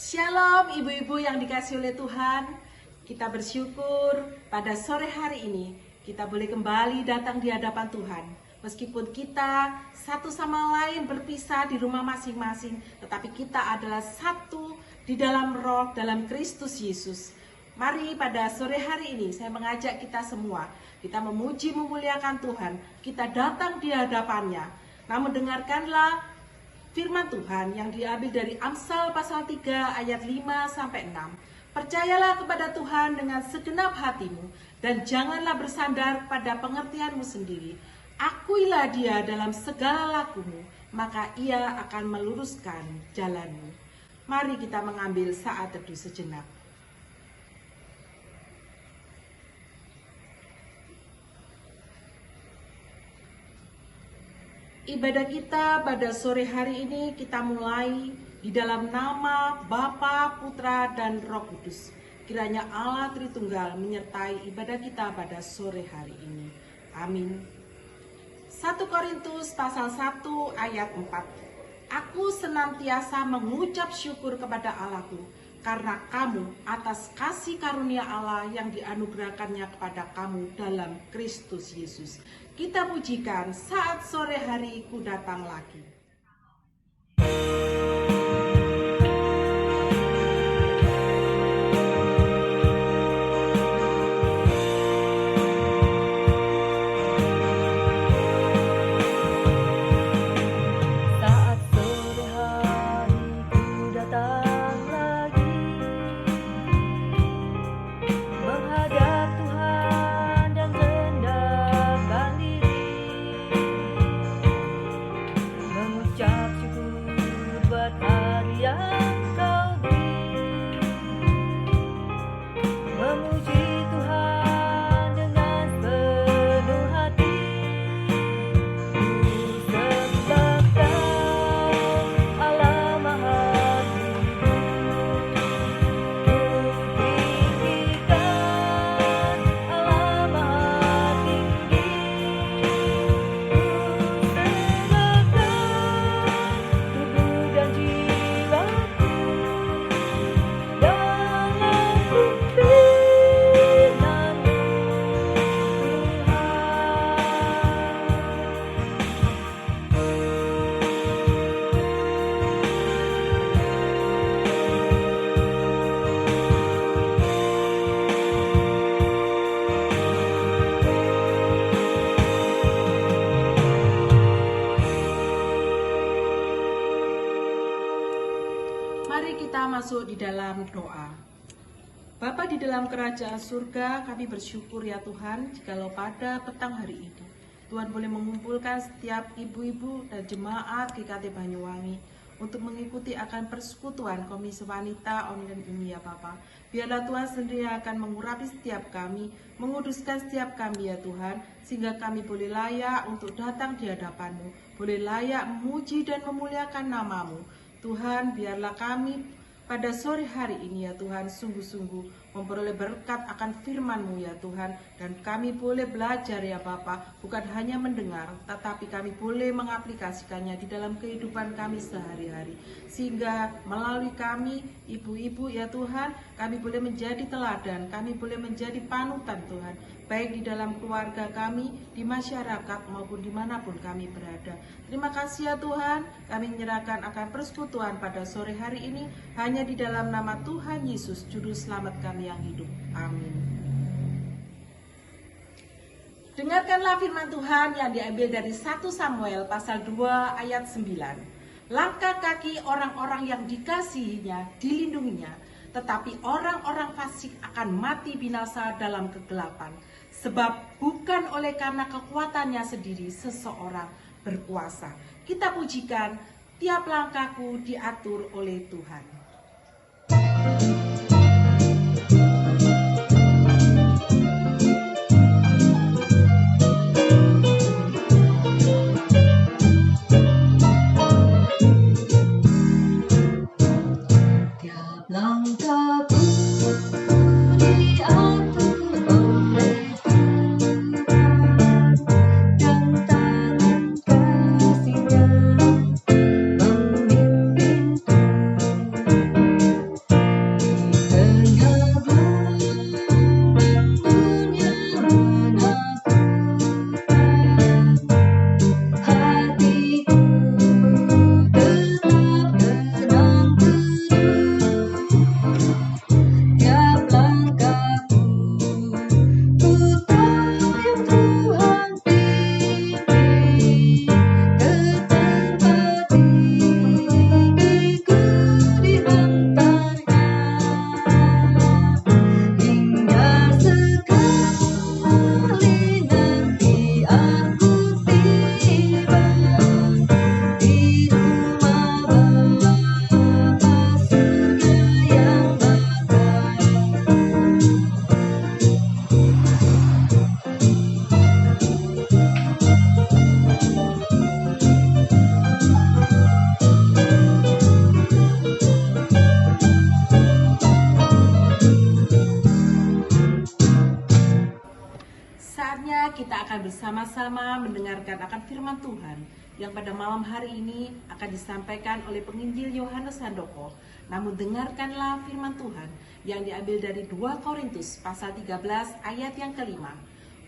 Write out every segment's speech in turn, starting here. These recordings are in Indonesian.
Shalom ibu-ibu yang dikasihi oleh Tuhan. Kita bersyukur pada sore hari ini kita boleh kembali datang di hadapan Tuhan. Meskipun kita satu sama lain berpisah di rumah masing-masing, tetapi kita adalah satu di dalam roh, dalam Kristus Yesus. Mari pada sore hari ini saya mengajak kita semua, kita memuji memuliakan Tuhan, kita datang di hadapannya. Namun dengarkanlah firman Tuhan yang diambil dari Amsal pasal 3 ayat 5-6. Percayalah kepada Tuhan dengan segenap hatimu dan janganlah bersandar pada pengertianmu sendiri. Akuilah Dia dalam segala lakumu, maka Ia akan meluruskan jalanmu. Mari kita mengambil saat teduh sejenak. Ibadah kita pada sore hari ini kita mulai di dalam nama Bapa, Putra, dan Roh Kudus. Kiranya Allah Tritunggal menyertai ibadah kita pada sore hari ini. Amin. 1 Korintus pasal 1 ayat 4. Aku senantiasa mengucap syukur kepada Allahku karena kamu atas kasih karunia Allah yang dianugerahkannya kepada kamu dalam Kristus Yesus. Kita pujikan saat sore hari ku datang lagi. Mari kita masuk di dalam doa. Bapa di dalam kerajaan surga, kami bersyukur ya Tuhan, jikalau pada petang hari ini Tuhan boleh mengumpulkan setiap ibu-ibu dan jemaat GKT Banyuwangi untuk mengikuti akan persekutuan Komisi Wanita online ini ya Bapa. Biarlah Tuhan sendiri akan mengurapi setiap kami, menguduskan setiap kami ya Tuhan, sehingga kami boleh layak untuk datang di hadapan-Mu, boleh layak memuji dan memuliakan nama-Mu. Tuhan, biarlah kami pada sore hari ini ya Tuhan sungguh-sungguh memperoleh berkat akan firman-Mu ya Tuhan, dan kami boleh belajar ya Bapa, bukan hanya mendengar, tetapi kami boleh mengaplikasikannya di dalam kehidupan kami sehari-hari, sehingga melalui kami ibu-ibu ya Tuhan, kami boleh menjadi teladan, kami boleh menjadi panutan Tuhan, baik di dalam keluarga kami, di masyarakat maupun dimanapun kami berada. Terima kasih ya Tuhan, kami menyerahkan akan persekutuan pada sore hari ini hanya di dalam nama Tuhan Yesus, Juru Selamat kami yang hidup. Amin. Dengarkanlah firman Tuhan yang diambil dari 1 Samuel pasal 2 ayat 9. Langkah kaki orang-orang yang dikasihinya dilindunginya, tetapi orang-orang fasik akan mati binasa dalam kegelapan. Sebab bukan oleh karena kekuatannya sendiri seseorang berkuasa. Kita pujikan, tiap langkahku diatur oleh Tuhan. bersama-sama mendengarkan akan firman Tuhan yang pada malam hari ini akan disampaikan oleh penginjil Yohanes Handoko. Namun dengarkanlah firman Tuhan yang diambil dari 2 Korintus pasal 13 ayat yang kelima.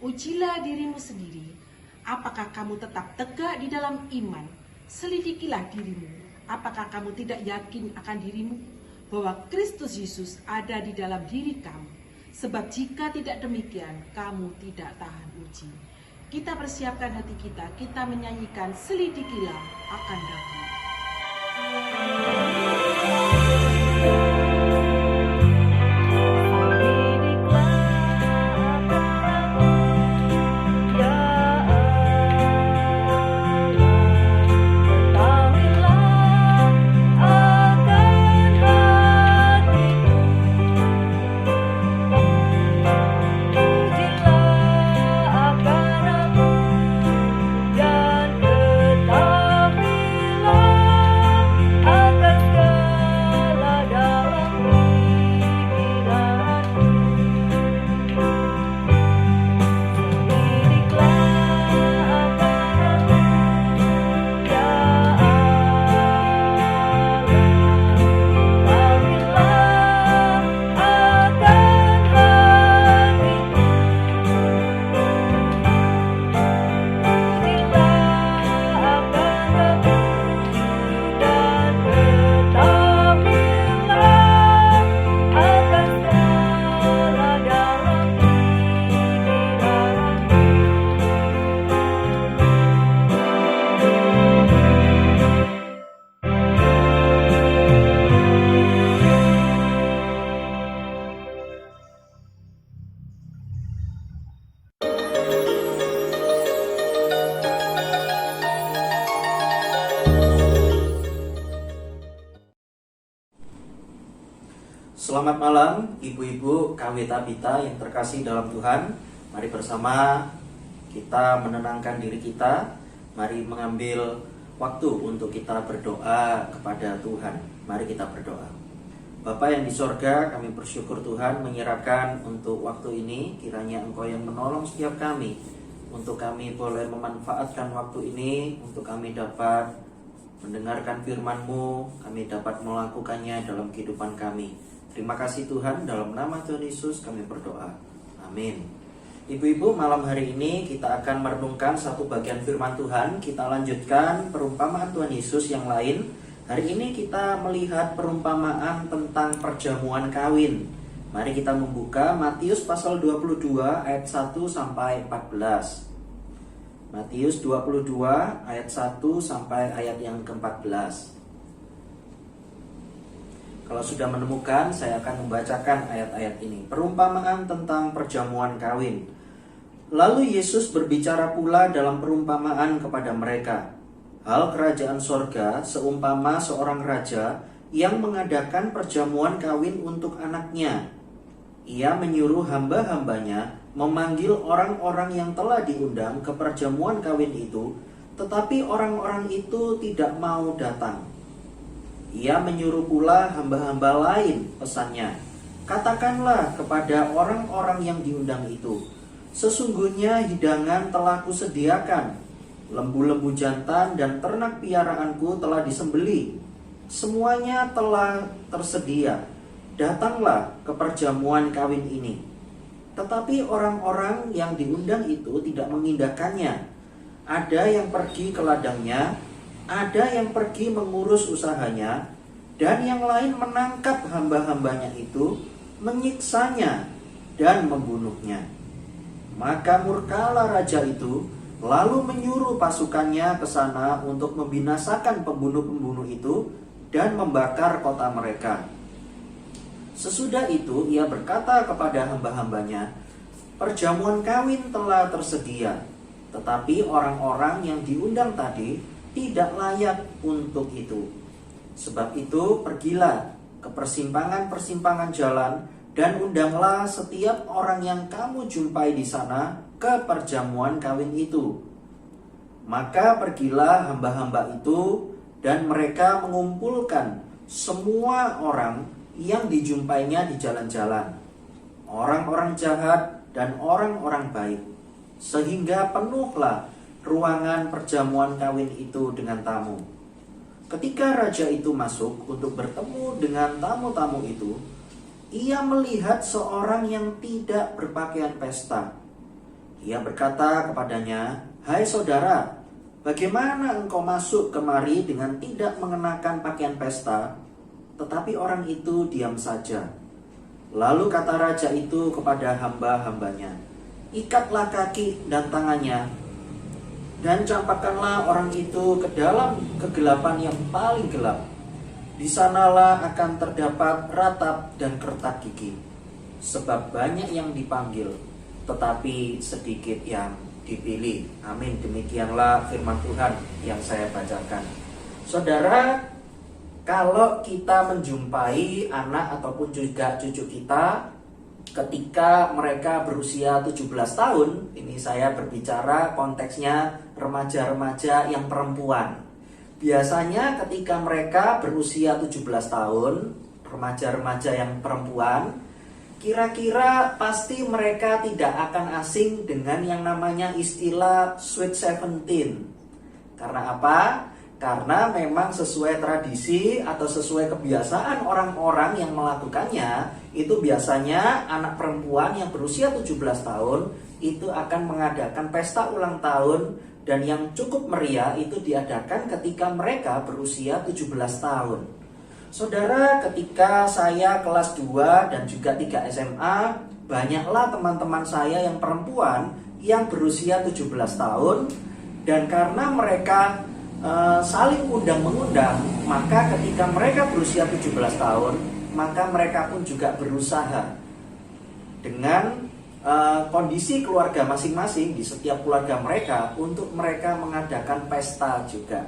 Ujilah dirimu sendiri, apakah kamu tetap tegak di dalam iman? Selidikilah dirimu, apakah kamu tidak yakin akan dirimu bahwa Kristus Yesus ada di dalam diri kamu? Sebab jika tidak demikian, kamu tidak tahan uji. Kita persiapkan hati kita menyanyikan Selidikilah akan Daku. Selamat malam ibu-ibu KWTA Bita yang terkasih dalam Tuhan. Mari bersama kita menenangkan diri kita. Mari mengambil waktu untuk kita berdoa kepada Tuhan. Mari kita berdoa. Bapa yang di sorga, kami bersyukur Tuhan menyerahkan untuk waktu ini. Kiranya Engkau yang menolong setiap kami, untuk kami boleh memanfaatkan waktu ini, untuk kami dapat mendengarkan firman-Mu, kami dapat melakukannya dalam kehidupan kami. Terima kasih Tuhan, dalam nama Tuhan Yesus kami berdoa. Amin. Ibu-ibu, malam hari ini kita akan merenungkan satu bagian firman Tuhan. Kita lanjutkan perumpamaan Tuhan Yesus yang lain. Hari ini kita melihat perumpamaan tentang perjamuan kawin. Mari kita membuka Matius pasal 22 ayat 1 sampai 14. Matius 22 ayat 1 sampai ayat yang ke-14. Kalau sudah menemukan, saya akan membacakan ayat-ayat ini. Perumpamaan tentang perjamuan kawin. Lalu Yesus berbicara pula dalam perumpamaan kepada mereka. Hal kerajaan sorga seumpama seorang raja yang mengadakan perjamuan kawin untuk anaknya. Ia menyuruh hamba-hambanya memanggil orang-orang yang telah diundang ke perjamuan kawin itu, tetapi orang-orang itu tidak mau datang. Ia menyuruh pula hamba-hamba lain, pesannya, katakanlah kepada orang-orang yang diundang itu, sesungguhnya hidangan telah kusediakan, lembu-lembu jantan dan ternak piaraanku telah disembelih, semuanya telah tersedia, datanglah ke perjamuan kawin ini. Tetapi orang-orang yang diundang itu tidak mengindahkannya. Ada yang pergi ke ladangnya, ada yang pergi mengurus usahanya, dan yang lain menangkap hamba-hambanya itu, menyiksanya, dan membunuhnya. Maka murkalah raja itu, lalu menyuruh pasukannya ke sana untuk membinasakan pembunuh-pembunuh itu, dan membakar kota mereka. Sesudah itu ia berkata kepada hamba-hambanya, perjamuan kawin telah tersedia, tetapi orang-orang yang diundang tadi tidak layak untuk itu. Sebab itu pergilah ke persimpangan-persimpangan jalan dan undanglah setiap orang yang kamu jumpai di sana ke perjamuan kawin itu. Maka pergilah hamba-hamba itu dan mereka mengumpulkan semua orang yang dijumpainya di jalan-jalan, orang-orang jahat dan orang-orang baik. sehingga penuhlah ruangan perjamuan kawin itu dengan tamu. Ketika raja itu masuk untuk bertemu dengan tamu-tamu itu, ia melihat seorang yang tidak berpakaian pesta. Ia berkata kepadanya, "Hai saudara, bagaimana engkau masuk kemari dengan tidak mengenakan pakaian pesta?" Tetapi orang itu diam saja. Lalu kata raja itu kepada hamba-hambanya, "Ikatlah kaki dan tangannya, dan campakkanlah orang itu ke dalam kegelapan yang paling gelap. Di sanalah akan terdapat ratap dan kertak gigi, sebab banyak yang dipanggil, tetapi sedikit yang dipilih." Amin. Demikianlah firman Tuhan yang saya bacakan. Saudara, kalau kita menjumpai anak ataupun juga cucu kita ketika mereka berusia 17 tahun, ini saya berbicara konteksnya remaja-remaja yang perempuan. Biasanya ketika mereka berusia 17 tahun, remaja-remaja yang perempuan, kira-kira pasti mereka tidak akan asing dengan yang namanya istilah Sweet 17. Karena apa? Karena memang sesuai tradisi atau sesuai kebiasaan orang-orang yang melakukannya, itu biasanya anak perempuan yang berusia 17 tahun itu akan mengadakan pesta ulang tahun, dan yang cukup meriah itu diadakan ketika mereka berusia 17 tahun. Saudara, ketika saya kelas 2 dan juga 3 SMA, banyaklah teman-teman saya yang perempuan yang berusia 17 tahun, dan karena mereka saling undang-mengundang, maka ketika mereka berusia 17 tahun, maka mereka pun juga berusaha dengan kondisi keluarga masing-masing di setiap keluarga mereka untuk mereka mengadakan pesta juga.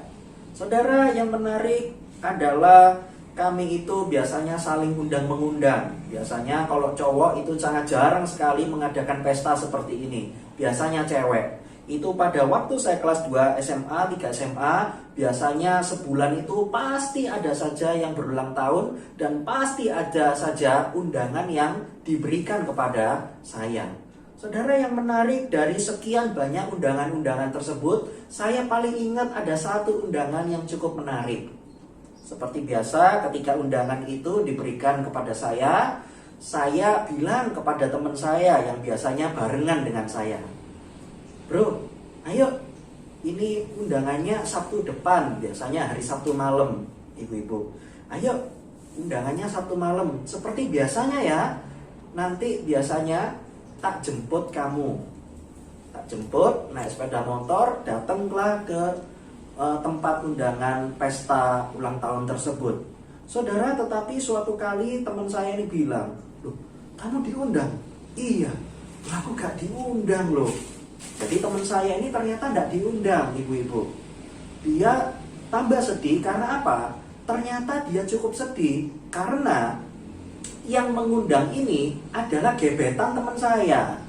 Saudara, yang menarik adalah kami itu biasanya saling undang-mengundang. Biasanya kalau cowok itu sangat jarang sekali mengadakan pesta seperti ini. Biasanya cewek. Itu pada waktu saya kelas 2 SMA, 3 SMA, biasanya sebulan itu pasti ada saja yang berulang tahun, dan pasti ada saja undangan yang diberikan kepada saya. Saudara, yang menarik dari sekian banyak undangan-undangan tersebut, saya paling ingat ada satu undangan yang cukup menarik. Seperti biasa, ketika undangan itu diberikan kepada saya bilang kepada teman saya yang biasanya barengan dengan saya, "Bro, ayo, ini undangannya Sabtu depan, biasanya hari Sabtu malam, ibu-ibu. Ayo, undangannya Sabtu malam, seperti biasanya ya. Nanti biasanya tak jemput kamu. Tak jemput, naik sepeda motor, datanglah ke tempat undangan pesta ulang tahun tersebut." Saudara, tetapi suatu kali teman saya ini bilang, "Loh, kamu diundang?" "Iya, aku gak diundang loh." Jadi teman saya ini ternyata tidak diundang, ibu-ibu. Dia tambah sedih karena apa? Ternyata dia cukup sedih karena yang mengundang ini adalah gebetan teman saya.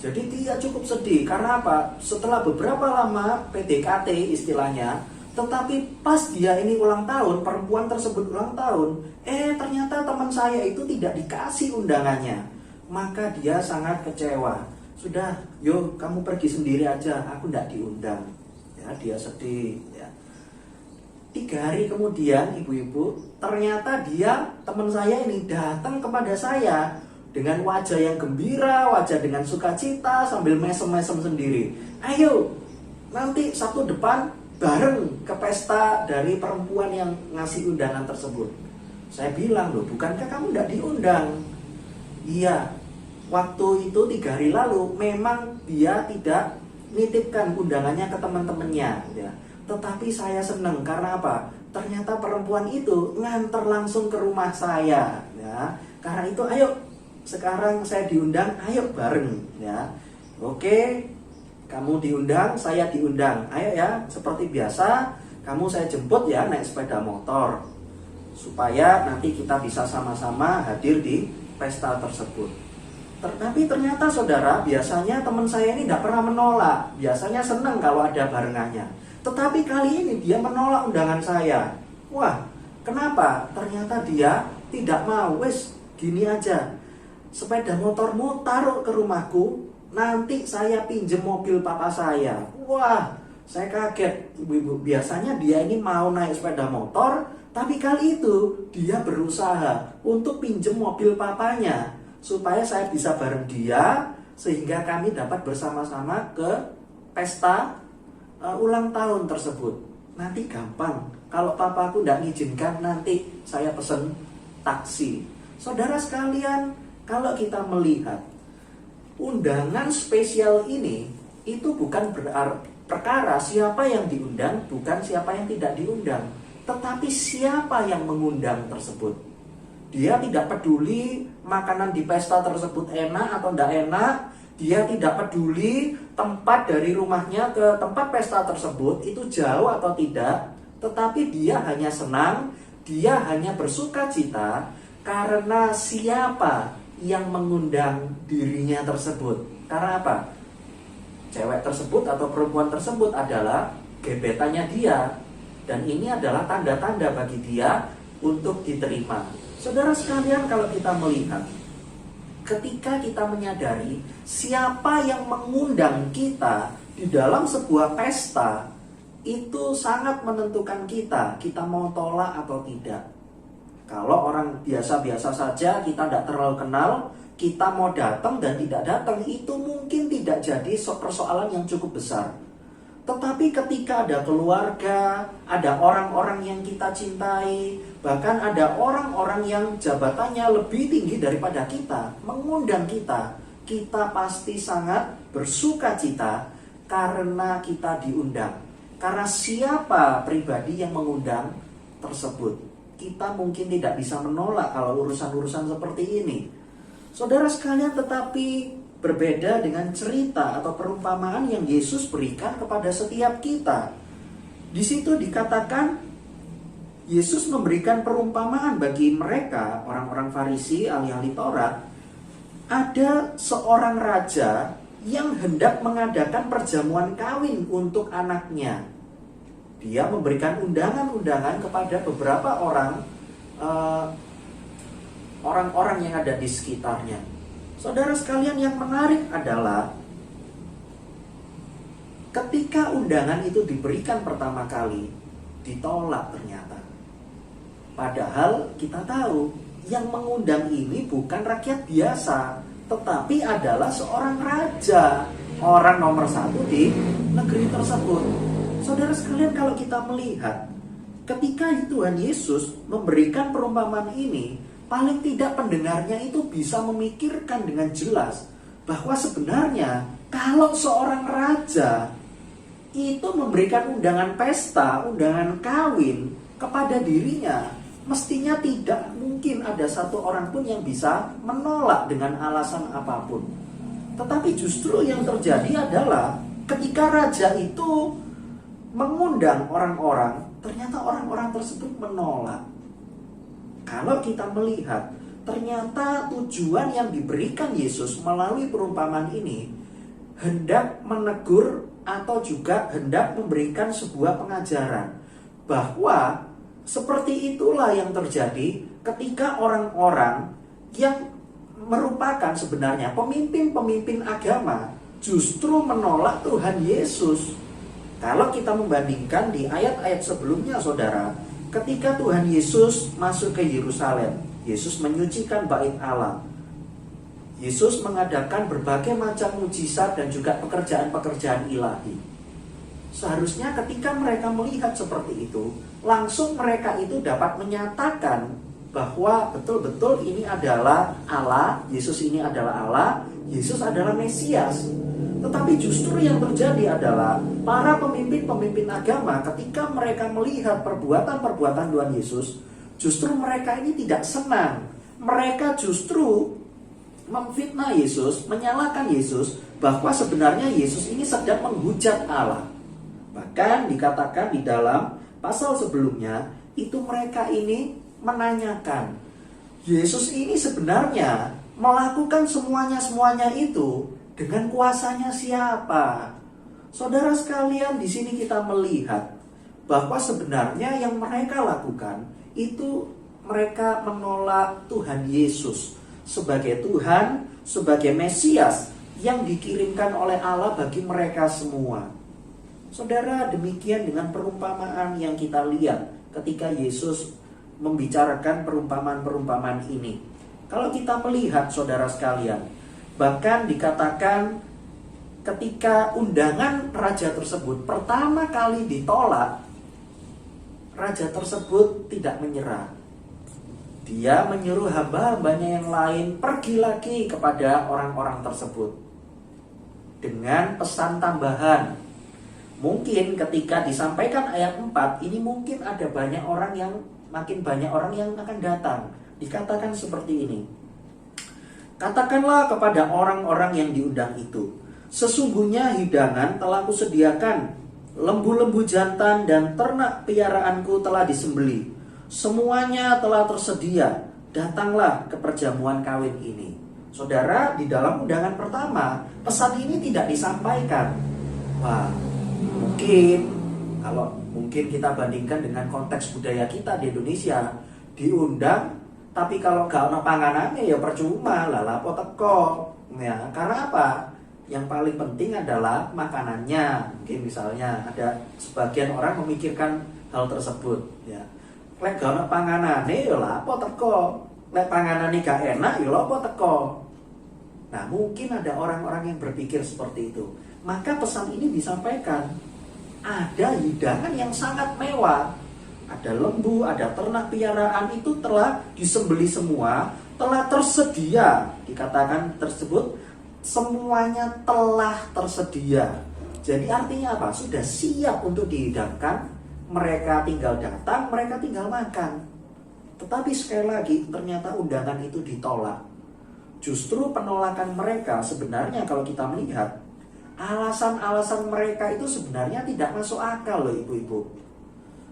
Jadi dia cukup sedih karena apa? Setelah beberapa lama PDKT istilahnya, tetapi pas dia ini ulang tahun, perempuan tersebut ulang tahun, ternyata teman saya itu tidak dikasih undangannya. Maka dia sangat kecewa. "Sudah, yuk kamu pergi sendiri aja, aku tidak diundang." Ya, dia sedih. Ya. 3 hari kemudian, ibu-ibu, ternyata teman saya ini datang kepada saya dengan wajah yang gembira, wajah dengan sukacita, sambil mesem-mesem sendiri. "Ayo, nanti Sabtu depan bareng ke pesta dari perempuan yang ngasih undangan tersebut." Saya bilang, "Loh, bukankah kamu tidak diundang?" "Iya, waktu itu 3 hari lalu memang dia tidak nitipkan undangannya ke teman-temannya, ya. Tetapi saya senang karena apa? Ternyata perempuan itu nganter langsung ke rumah saya, ya. Karena itu, ayo sekarang saya diundang, ayo bareng, ya. Oke, kamu diundang, saya diundang. Ayo ya, seperti biasa, kamu saya jemput ya naik sepeda motor, supaya nanti kita bisa sama-sama hadir di pesta tersebut." Tapi ternyata saudara, biasanya teman saya ini tidak pernah menolak. Biasanya senang kalau ada barengannya. Tetapi kali ini dia menolak undangan saya. Wah, kenapa? Ternyata dia tidak mau. Wes, gini aja, sepeda motormu taruh ke rumahku, nanti saya pinjem mobil papa saya. Wah, saya kaget. Ibu-ibu, biasanya dia ini mau naik sepeda motor, tapi kali itu dia berusaha untuk pinjem mobil papanya supaya saya bisa bareng dia, sehingga kami dapat bersama-sama ke pesta ulang tahun tersebut. Nanti gampang, kalau papaku tidak mengizinkan, nanti saya pesen taksi. Saudara sekalian, kalau kita melihat undangan spesial ini, itu bukan perkara siapa yang diundang, bukan siapa yang tidak diundang, tetapi siapa yang mengundang tersebut. Dia tidak peduli makanan di pesta tersebut enak atau tidak enak. Dia tidak peduli tempat dari rumahnya ke tempat pesta tersebut itu jauh atau tidak. Tetapi dia hanya senang, dia hanya bersuka cita karena siapa yang mengundang dirinya tersebut. Karena apa? Cewek tersebut atau perempuan tersebut adalah gebetannya dia. Dan ini adalah tanda-tanda bagi dia untuk diterima. Saudara sekalian, kalau kita melihat, ketika kita menyadari siapa yang mengundang kita di dalam sebuah pesta, itu sangat menentukan kita mau tolak atau tidak. Kalau orang biasa-biasa saja, kita tidak terlalu kenal, kita mau datang dan tidak datang, itu mungkin tidak jadi persoalan yang cukup besar. Tetapi ketika ada keluarga, ada orang-orang yang kita cintai, bahkan ada orang-orang yang jabatannya lebih tinggi daripada kita, mengundang kita, kita pasti sangat bersuka cita karena kita diundang. Karena siapa pribadi yang mengundang tersebut, kita mungkin tidak bisa menolak kalau urusan-urusan seperti ini. Saudara sekalian, tetapi berbeda dengan cerita atau perumpamaan yang Yesus berikan kepada setiap kita. Di situ dikatakan Yesus memberikan perumpamaan bagi mereka, orang-orang Farisi, ahli-ahli Taurat. Ada seorang raja yang hendak mengadakan perjamuan kawin untuk anaknya. Dia memberikan undangan-undangan kepada beberapa orang-orang yang ada di sekitarnya. Saudara sekalian, yang menarik adalah ketika undangan itu diberikan pertama kali, ditolak ternyata. Padahal kita tahu yang mengundang ini bukan rakyat biasa, tetapi adalah seorang raja, orang nomor 1 di negeri tersebut. Saudara sekalian, kalau kita melihat ketika Tuhan Yesus memberikan perumpamaan ini, paling tidak pendengarnya itu bisa memikirkan dengan jelas bahwa sebenarnya kalau seorang raja itu memberikan undangan pesta, undangan kawin kepada dirinya, mestinya tidak mungkin ada satu orang pun yang bisa menolak dengan alasan apapun. Tetapi justru yang terjadi adalah ketika raja itu mengundang orang-orang, ternyata orang-orang tersebut menolak. Kalau kita melihat, ternyata tujuan yang diberikan Yesus melalui perumpamaan ini hendak menegur atau juga hendak memberikan sebuah pengajaran bahwa seperti itulah yang terjadi ketika orang-orang yang merupakan sebenarnya pemimpin-pemimpin agama justru menolak Tuhan Yesus. Kalau kita membandingkan di ayat-ayat sebelumnya, saudara, ketika Tuhan Yesus masuk ke Yerusalem, Yesus menyucikan bait Allah. Yesus mengadakan berbagai macam mujizat dan juga pekerjaan-pekerjaan ilahi. Seharusnya ketika mereka melihat seperti itu, langsung mereka itu dapat menyatakan bahwa betul-betul ini adalah Allah, Yesus ini adalah Allah, Yesus adalah Mesias. Tetapi justru yang terjadi adalah para pemimpin-pemimpin agama ketika mereka melihat perbuatan-perbuatan Tuhan Yesus, justru mereka ini tidak senang. Mereka justru memfitnah Yesus, menyalahkan Yesus bahwa sebenarnya Yesus ini sedang menghujat Allah. Bahkan dikatakan di dalam pasal sebelumnya, itu mereka ini menanyakan, Yesus ini sebenarnya melakukan semuanya itu dengan kuasanya siapa? Saudara sekalian, di sini kita melihat bahwa sebenarnya yang mereka lakukan itu mereka menolak Tuhan Yesus sebagai Tuhan, sebagai Mesias yang dikirimkan oleh Allah bagi mereka semua. Saudara, demikian dengan perumpamaan yang kita lihat ketika Yesus membicarakan perumpamaan-perumpamaan ini. Kalau kita melihat, saudara sekalian, bahkan dikatakan ketika undangan raja tersebut pertama kali ditolak, raja tersebut tidak menyerah. Dia menyuruh hamba-hambanya yang lain pergi lagi kepada orang-orang tersebut dengan pesan tambahan. Mungkin ketika disampaikan ayat 4 ini, mungkin ada makin banyak orang yang akan datang. Dikatakan seperti ini. Katakanlah kepada orang-orang yang diundang itu, sesungguhnya hidangan telah kusediakan, lembu-lembu jantan dan ternak piaraanku telah disembelih. Semuanya telah tersedia, datanglah ke perjamuan kawin ini. Saudara, di dalam undangan pertama, pesan ini tidak disampaikan. Wah, mungkin kita bandingkan dengan konteks budaya kita di Indonesia, diundang tapi kalau gak ada panganannya ya percuma lah lapo teko ya. Karena apa? Yang paling penting adalah makanannya. Mungkin misalnya ada sebagian orang memikirkan hal tersebut ya. Lek gak ada panganannya ya lapo teko, lek panganannya gak enak ya lapo teko. Nah, mungkin ada orang-orang yang berpikir seperti itu. Maka pesan ini disampaikan. Ada hidangan yang sangat mewah, ada lembu, ada ternak piaraan, itu telah disembelih semua, telah tersedia. Dikatakan tersebut semuanya telah tersedia. Jadi artinya apa? Sudah siap untuk dihidangkan. Mereka tinggal datang, mereka tinggal makan. Tetapi sekali lagi ternyata undangan itu ditolak. Justru penolakan mereka sebenarnya kalau kita melihat, alasan-alasan mereka itu sebenarnya tidak masuk akal loh ibu-ibu.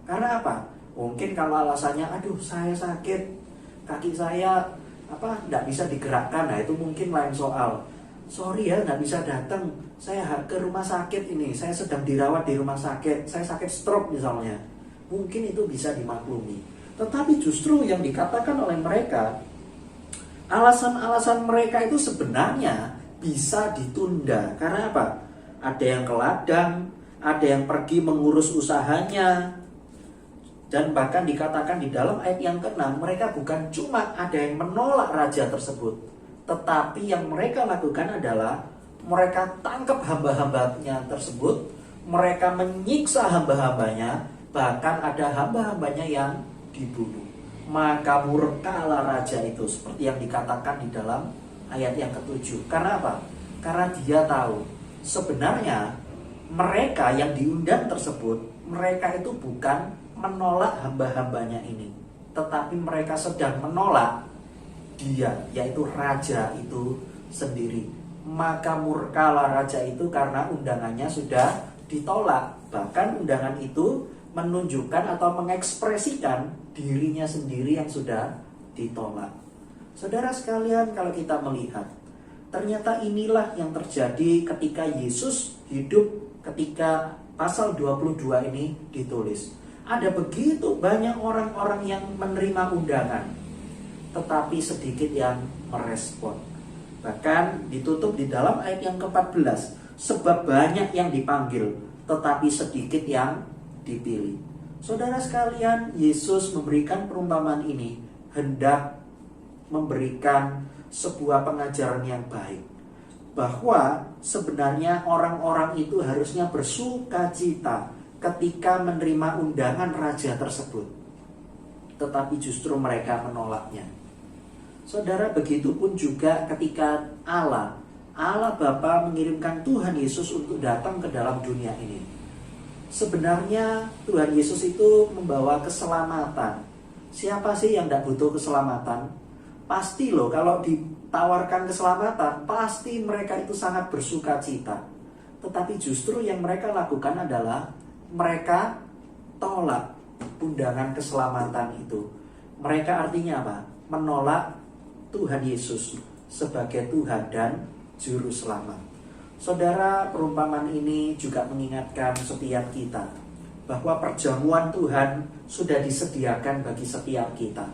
Karena apa? Mungkin kalau alasannya, aduh saya sakit, kaki saya nggak bisa digerakkan. Nah itu mungkin lain soal. Sorry ya nggak bisa datang, saya ke rumah sakit ini, saya sedang dirawat di rumah sakit, saya sakit stroke misalnya. Mungkin itu bisa dimaklumi. Tetapi justru yang dikatakan oleh mereka, alasan-alasan mereka itu sebenarnya bisa ditunda. Karena apa? Ada yang ke ladang, ada yang pergi mengurus usahanya. Dan bahkan dikatakan di dalam ayat yang ke-6, mereka bukan cuma ada yang menolak raja tersebut, tetapi yang mereka lakukan adalah mereka tangkap hamba-hambanya tersebut, mereka menyiksa hamba-hambanya, bahkan ada hamba-hambanya yang dibunuh. Maka murkalah raja itu, seperti yang dikatakan di dalam ayat yang ke-7. Karena apa? Karena dia tahu sebenarnya mereka yang diundang tersebut, mereka itu bukan menolak hamba-hambanya ini, tetapi mereka sedang menolak dia, yaitu raja itu sendiri. Maka murkalah raja itu karena undangannya sudah ditolak. Bahkan undangan itu menunjukkan atau mengekspresikan dirinya sendiri yang sudah ditolak. Saudara sekalian, kalau kita melihat, ternyata inilah yang terjadi ketika Yesus hidup, ketika pasal 22 ini ditulis. Ada begitu banyak orang-orang yang menerima undangan, tetapi sedikit yang merespon. Bahkan ditutup di dalam ayat yang ke-14, sebab banyak yang dipanggil, tetapi sedikit yang dipilih. Saudara sekalian, Yesus memberikan perumpamaan ini hendak memberikan sebuah pengajaran yang baik, bahwa sebenarnya orang-orang itu harusnya bersukacita ketika menerima undangan raja tersebut, tetapi justru mereka menolaknya. Saudara, begitupun juga ketika Allah Bapa mengirimkan Tuhan Yesus untuk datang ke dalam dunia ini. Sebenarnya Tuhan Yesus itu membawa keselamatan. Siapa sih yang tidak butuh keselamatan? Pasti loh, kalau ditawarkan keselamatan, pasti mereka itu sangat bersukacita. Tetapi justru yang mereka lakukan adalah mereka tolak undangan keselamatan itu. Mereka artinya apa? Menolak Tuhan Yesus sebagai Tuhan dan Juru Selamat. Saudara, perumpamaan ini juga mengingatkan setiap kita bahwa perjamuan Tuhan sudah disediakan bagi setiap kita.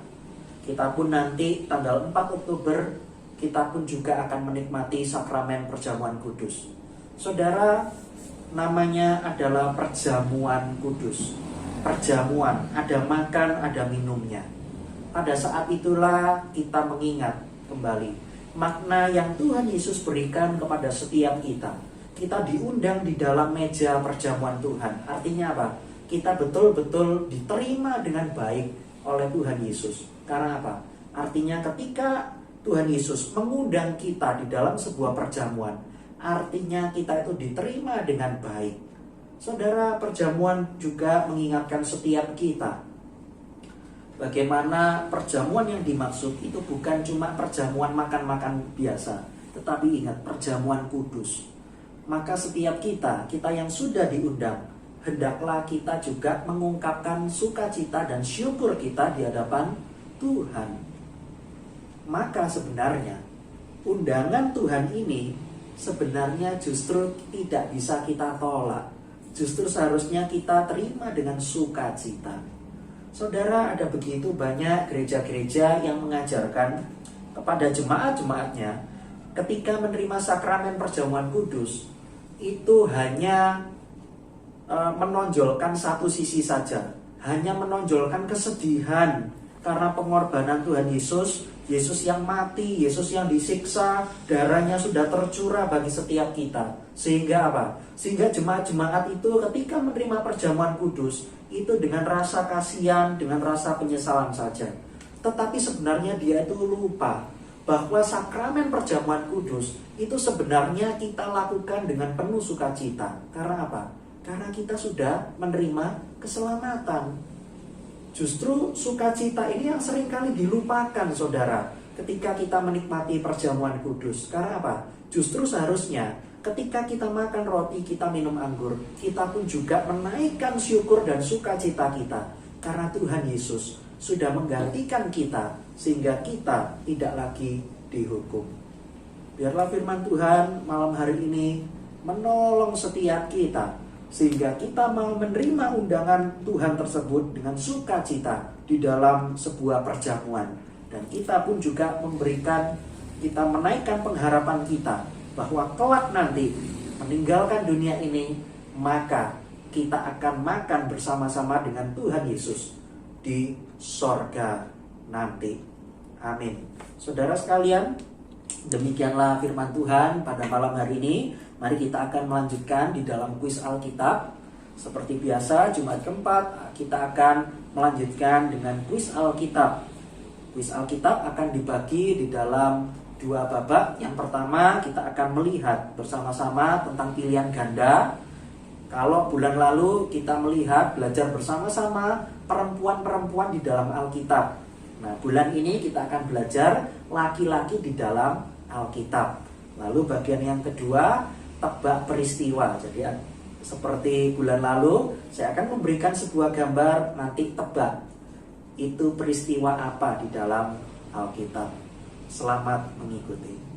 Kita pun nanti tanggal 4 Oktober kita pun juga akan menikmati sakramen perjamuan kudus. Saudara, namanya adalah perjamuan kudus. Perjamuan, ada makan, ada minumnya. Pada saat itulah kita mengingat kembali makna yang Tuhan Yesus berikan kepada setiap kita. Kita diundang di dalam meja perjamuan Tuhan. Artinya apa? Kita betul-betul diterima dengan baik oleh Tuhan Yesus. Karena apa? Artinya ketika Tuhan Yesus mengundang kita di dalam sebuah perjamuan, artinya kita itu diterima dengan baik. Saudara, perjamuan juga mengingatkan setiap kita bagaimana perjamuan yang dimaksud itu bukan cuma perjamuan makan-makan biasa, tetapi ingat, perjamuan kudus. Maka setiap kita yang sudah diundang, hendaklah kita juga mengungkapkan sukacita dan syukur kita di hadapan Tuhan. Maka sebenarnya undangan Tuhan ini sebenarnya justru tidak bisa kita tolak. Justru seharusnya kita terima dengan sukacita. Saudara, ada begitu banyak gereja-gereja yang mengajarkan kepada jemaat-jemaatnya ketika menerima sakramen perjamuan kudus itu hanya menonjolkan satu sisi saja, hanya menonjolkan kesedihan karena pengorbanan Tuhan Yesus, Yesus yang mati, Yesus yang disiksa, darahnya sudah tercurah bagi setiap kita. Sehingga apa? Sehingga jemaat-jemaat itu ketika menerima perjamuan kudus itu dengan rasa kasihan, dengan rasa penyesalan saja. Tetapi sebenarnya dia itu lupa bahwa sakramen perjamuan kudus itu sebenarnya kita lakukan dengan penuh sukacita. Karena apa? Karena kita sudah menerima keselamatan. Justru sukacita ini yang seringkali dilupakan, saudara, ketika kita menikmati perjamuan kudus. Karena apa? Justru seharusnya ketika kita makan roti, kita minum anggur, kita pun juga menaikkan syukur dan sukacita kita. Karena Tuhan Yesus sudah menggantikan kita, sehingga kita tidak lagi dihukum. Biarlah firman Tuhan malam hari ini menolong setiap kita, sehingga kita mau menerima undangan Tuhan tersebut dengan sukacita di dalam sebuah perjamuan. Dan kita pun juga kita menaikkan pengharapan kita bahwa kelak nanti meninggalkan dunia ini, maka kita akan makan bersama-sama dengan Tuhan Yesus di sorga nanti. Amin. Saudara sekalian, demikianlah firman Tuhan pada malam hari ini. Mari kita akan melanjutkan di dalam kuis Alkitab. Seperti biasa, Jumat keempat kita akan melanjutkan dengan kuis Alkitab. Kuis Alkitab akan dibagi di dalam dua babak. Yang pertama kita akan melihat bersama-sama tentang pilihan ganda. Kalau bulan lalu kita belajar bersama-sama perempuan-perempuan di dalam Alkitab. Nah, bulan ini kita akan belajar laki-laki di dalam Alkitab. Lalu bagian yang kedua, tebak peristiwa. Jadi seperti bulan lalu, saya akan memberikan sebuah gambar, nanti tebak itu peristiwa apa di dalam Alkitab. Selamat mengikuti.